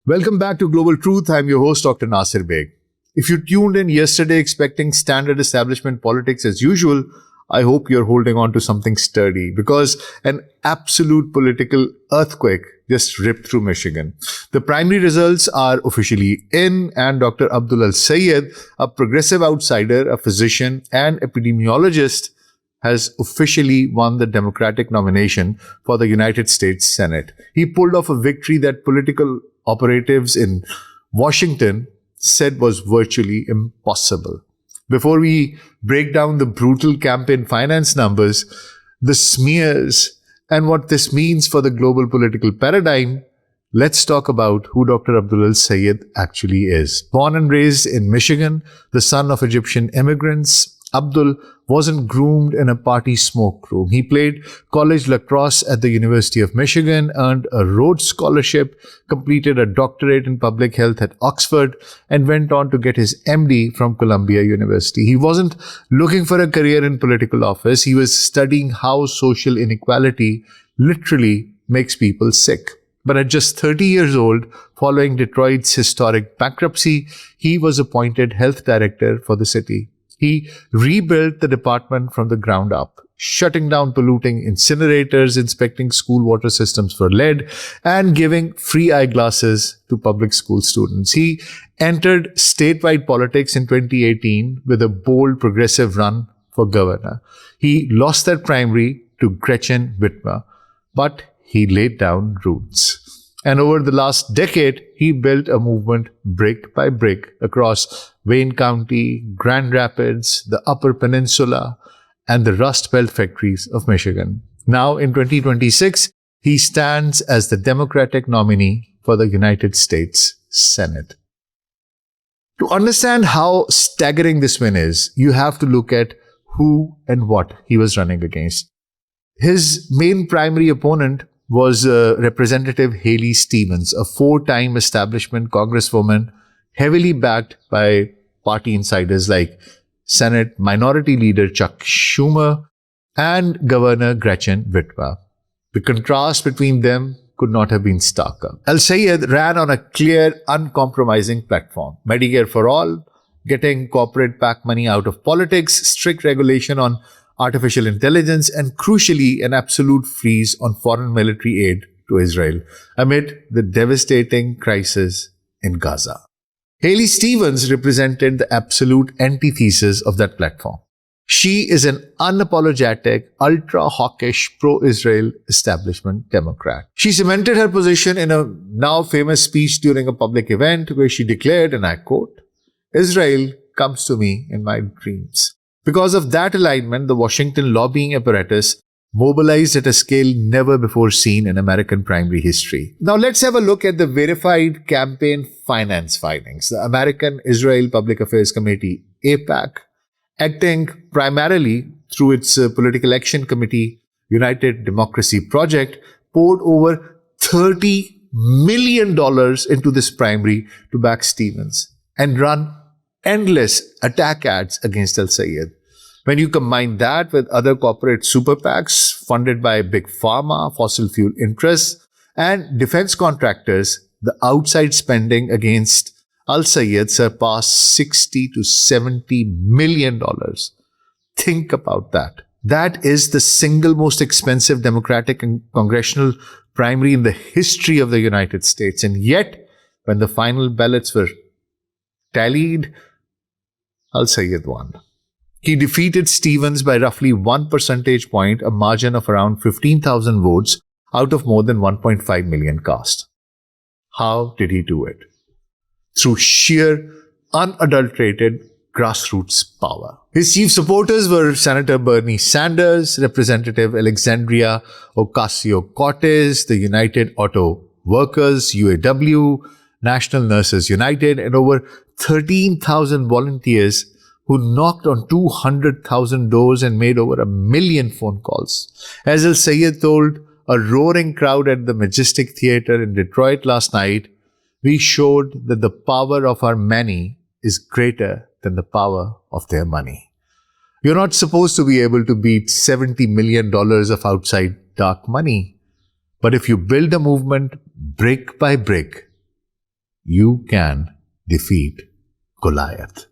Welcome back to Global Truth. I'm your host, Dr. Nasir Baig. If you tuned in yesterday expecting standard establishment politics as usual, I hope you're holding on to something sturdy because an absolute political earthquake just ripped through Michigan. The primary results are officially in, and Dr. Abdul El-Sayed, a progressive outsider, a physician, and epidemiologist, has officially won the Democratic nomination for the United States Senate. He pulled off a victory that political operatives in Washington said was virtually impossible. Before we break down the brutal campaign finance numbers, the smears, and what this means for the global political paradigm, let's talk about who Dr. Abdul El-Sayed actually is. Born and raised in Michigan, the son of Egyptian immigrants, Abdul wasn't groomed in a party smoke room. He played college lacrosse at the University of Michigan, earned a Rhodes Scholarship, completed a doctorate in public health at Oxford, and went on to get his MD from Columbia University. He wasn't looking for a career in political office. He was studying how social inequality literally makes people sick. But at just 30 years old, following Detroit's historic bankruptcy, he was appointed health director for the city. He rebuilt the department from the ground up, shutting down polluting incinerators, inspecting school water systems for lead, and giving free eyeglasses to public school students. He entered statewide politics in 2018 with a bold progressive run for governor. He lost that primary to Gretchen Whitmer, but he laid down roots. And over the last decade, he built a movement brick by brick across Wayne County, Grand Rapids, the Upper Peninsula, and the Rust Belt factories of Michigan. Now, in 2026, he stands as the Democratic nominee for the United States Senate. To understand how staggering this win is, you have to look at who and what he was running against. His main primary opponent was Representative Haley Stevens, a four-time establishment congresswoman heavily backed by party insiders like Senate Minority Leader Chuck Schumer and Governor Gretchen Whitmer. The contrast between them could not have been starker. El-Sayed ran on a clear, uncompromising platform. Medicare for all, getting corporate PAC money out of politics, strict regulation on artificial intelligence, and crucially, an absolute freeze on foreign military aid to Israel amid the devastating crisis in Gaza. Haley Stevens represented the absolute antithesis of that platform. She is an unapologetic, ultra-hawkish, pro-Israel establishment Democrat. She cemented her position in a now famous speech during a public event where she declared, and I quote, "Israel comes to me in my dreams." Because of that alignment, the Washington lobbying apparatus mobilized at a scale never before seen in American primary history. Now let's have a look at the verified campaign finance findings. The American Israel Public Affairs Committee, AIPAC, acting primarily through its Political Action Committee, United Democracy Project, poured over $30 million into this primary to back Stevens and run endless attack ads against El-Sayed. When you combine that with other corporate super PACs funded by big pharma, fossil fuel interests, and defense contractors, the outside spending against El-Sayed surpassed $60 to $70 million. Think about that. That is the single most expensive Democratic and congressional primary in the history of the United States. And yet, when the final ballots were tallied, El-Sayed won. He defeated Stevens by roughly 1 percentage point, a margin of around 15,000 votes out of more than 1.5 million cast. How did he do it? Through sheer, unadulterated grassroots power. His chief supporters were Senator Bernie Sanders, Representative Alexandria Ocasio-Cortez, the United Auto Workers, UAW, National Nurses United, and over 13,000 volunteers who knocked on 200,000 doors and made over 1 million phone calls. As El-Sayed told a roaring crowd at the Majestic Theater in Detroit last night, we showed that the power of our many is greater than the power of their money. You're not supposed to be able to beat $70 million of outside dark money. But if you build a movement brick by brick, you can defeat Goliath.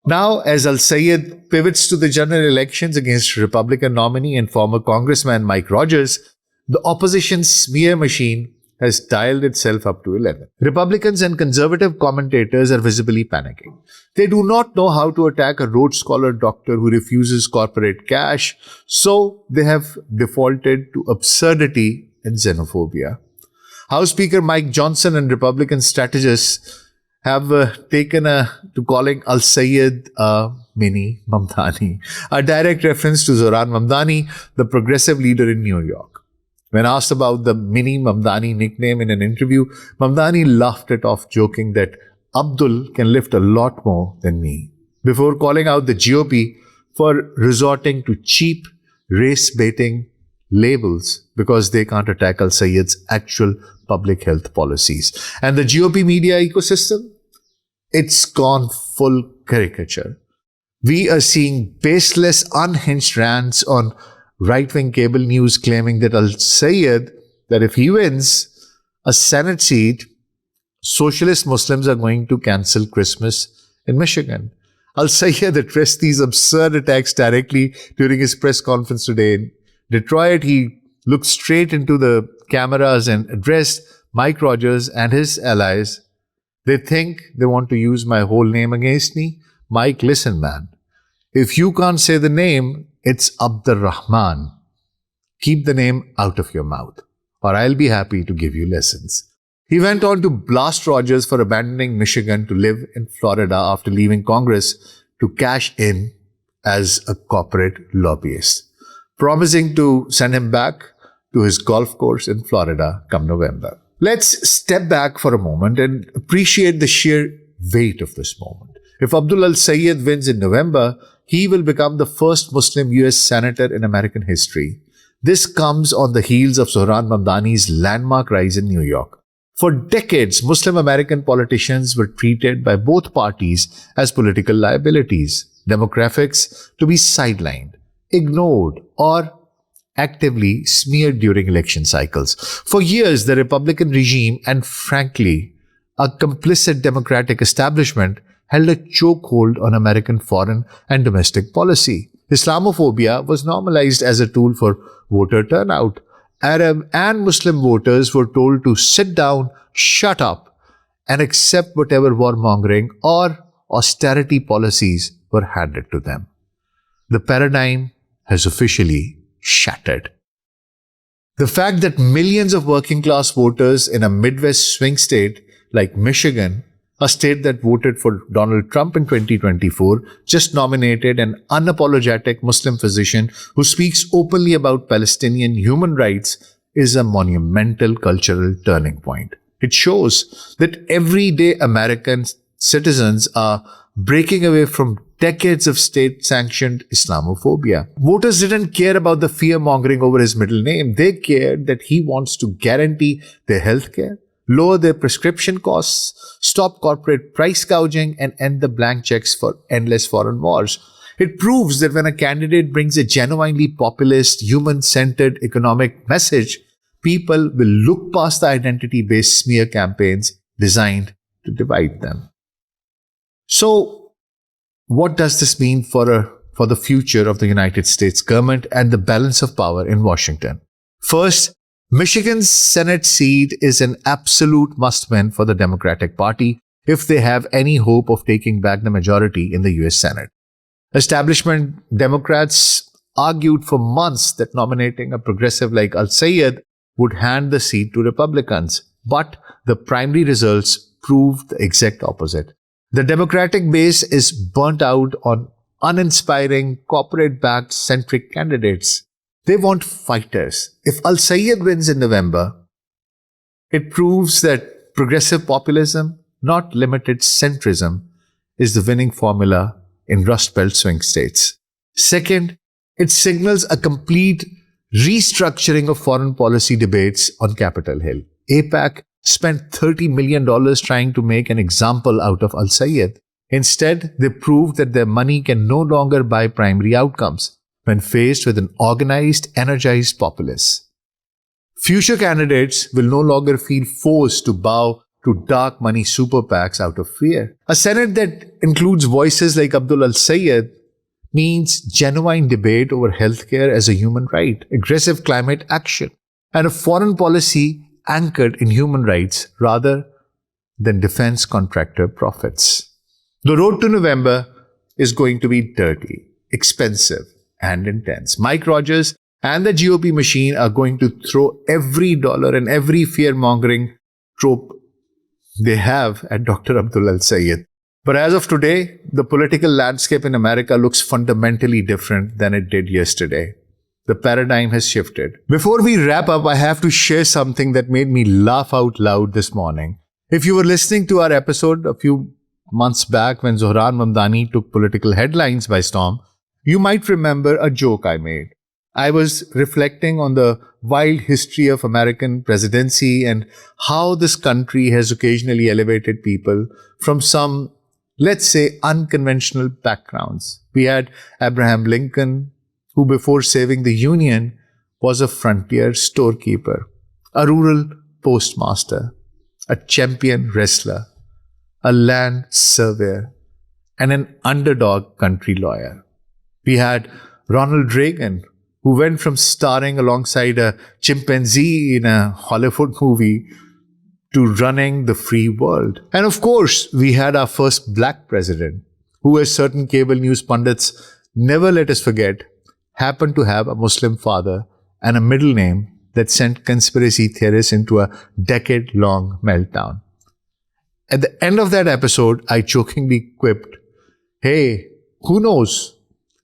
Now, as Al-Sayed pivots to the general elections against Republican nominee and former Congressman Mike Rogers, the opposition's smear machine has dialed itself up to 11. Republicans and conservative commentators are visibly panicking. They do not know how to attack a Rhodes Scholar doctor who refuses corporate cash, so they have defaulted to absurdity and xenophobia. House Speaker Mike Johnson and Republican strategists have taken to calling Al-Sayed a mini Mamdani, a direct reference to Zohran Mamdani, the progressive leader in New York. When asked about the mini Mamdani nickname in an interview, Mamdani laughed it off, joking that Abdul can lift a lot more than me, before calling out the GOP for resorting to cheap, race-baiting labels because they can't attack Al-Sayed's actual public health policies. And the GOP media ecosystem? It's gone full caricature. We are seeing baseless, unhinged rants on right-wing cable news claiming that Al-Sayed, that if he wins a Senate seat, socialist Muslims are going to cancel Christmas in Michigan. Al-Sayed addressed these absurd attacks directly during his press conference today in Detroit. He looked straight into the cameras and addressed Mike Rogers and his allies. They think they want to use my whole name against me. Mike, listen, man. If you can't say the name, it's Abdurrahman. Keep the name out of your mouth, or I'll be happy to give you lessons. He went on to blast Rogers for abandoning Michigan to live in Florida after leaving Congress to cash in as a corporate lobbyist, promising to send him back to his golf course in Florida come November. Let's step back for a moment and appreciate the sheer weight of this moment. If Abdul El-Sayed wins in November, he will become the first Muslim U.S. senator in American history. This comes on the heels of Zohran Mamdani's landmark rise in New York. For decades, Muslim American politicians were treated by both parties as political liabilities, demographics to be sidelined, ignored, or actively smeared during election cycles. For years, the Republican regime and, frankly, a complicit Democratic establishment held a chokehold on American foreign and domestic policy. Islamophobia was normalized as a tool for voter turnout. Arab and Muslim voters were told to sit down, shut up, and accept whatever warmongering or austerity policies were handed to them. The paradigm has officially shattered. The fact that millions of working-class voters in a Midwest swing state like Michigan, a state that voted for Donald Trump in 2024, just nominated an unapologetic Muslim physician who speaks openly about Palestinian human rights is a monumental cultural turning point. It shows that everyday American citizens are breaking away from decades of state-sanctioned Islamophobia. Voters didn't care about the fear-mongering over his middle name. They cared that he wants to guarantee their health care, lower their prescription costs, stop corporate price gouging, and end the blank checks for endless foreign wars. It proves that when a candidate brings a genuinely populist, human-centered economic message, people will look past the identity-based smear campaigns designed to divide them. So, what does this mean for the future of the United States government and the balance of power in Washington? First, Michigan's Senate seat is an absolute must-win for the Democratic Party if they have any hope of taking back the majority in the U.S. Senate. Establishment Democrats argued for months that nominating a progressive like Al-Sayed would hand the seat to Republicans, but the primary results proved the exact opposite. The Democratic base is burnt out on uninspiring, corporate-backed centric candidates. They want fighters. If Al-Sayed wins in November, it proves that progressive populism, not limited centrism, is the winning formula in Rust Belt swing states. Second, it signals a complete restructuring of foreign policy debates on Capitol Hill. AIPAC spent $30 million trying to make an example out of Al-Sayed. Instead, they proved that their money can no longer buy primary outcomes when faced with an organized, energized populace. Future candidates will no longer feel forced to bow to dark money super PACs out of fear. A Senate that includes voices like Abdul El-Sayed means genuine debate over healthcare as a human right, aggressive climate action, and a foreign policy anchored in human rights rather than defense contractor profits. The road to November is going to be dirty, expensive, and intense. Mike Rogers and the GOP machine are going to throw every dollar and every fear-mongering trope they have at Dr. Abdul El-Sayed. But as of today, the political landscape in America looks fundamentally different than it did yesterday. The paradigm has shifted. Before we wrap up, I have to share something that made me laugh out loud this morning. If you were listening to our episode a few months back when Zohran Mamdani took political headlines by storm, you might remember a joke I made. I was reflecting on the wild history of American presidency and how this country has occasionally elevated people from some, let's say, unconventional backgrounds. We had Abraham Lincoln, who before saving the Union was a frontier storekeeper, a rural postmaster, a champion wrestler, a land surveyor, and an underdog country lawyer. We had Ronald Reagan, who went from starring alongside a chimpanzee in a Hollywood movie to running the free world. And of course, we had our first black president, who, as certain cable news pundits never let us forget, happened to have a Muslim father and a middle name that sent conspiracy theorists into a decade-long meltdown. At the end of that episode, I jokingly quipped, "Hey, who knows?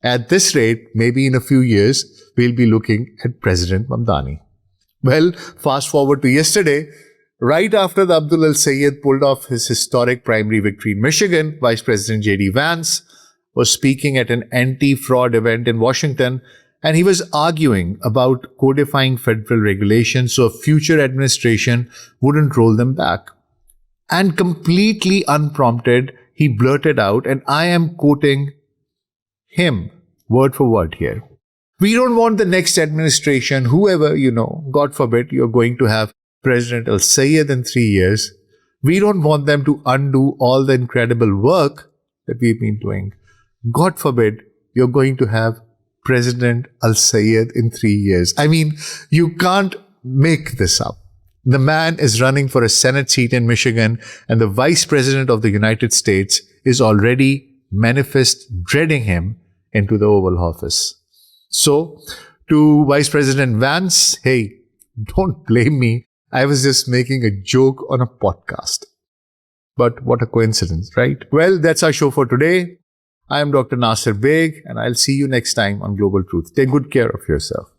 At this rate, maybe in a few years, we'll be looking at President Mamdani." Well, fast forward to yesterday. Right after the Abdul El-Sayed pulled off his historic primary victory in Michigan, Vice President J.D. Vance was speaking at an anti-fraud event in Washington, and he was arguing about codifying federal regulations so a future administration wouldn't roll them back. And completely unprompted, he blurted out, and I am quoting him word for word here, "We don't want the next administration, whoever, God forbid, you're going to have President El-Sayed in 3 years. We don't want them to undo all the incredible work that we've been doing. God forbid, you're going to have President El-Sayed in 3 years." I mean, you can't make this up. The man is running for a Senate seat in Michigan, and the Vice President of the United States is already manifest dreading him into the Oval Office. So, to Vice President Vance, hey, don't blame me. I was just making a joke on a podcast. But what a coincidence, right? Well, that's our show for today. I am Dr. Nasir Baig, and I'll see you next time on Global Truth. Take good care of yourself.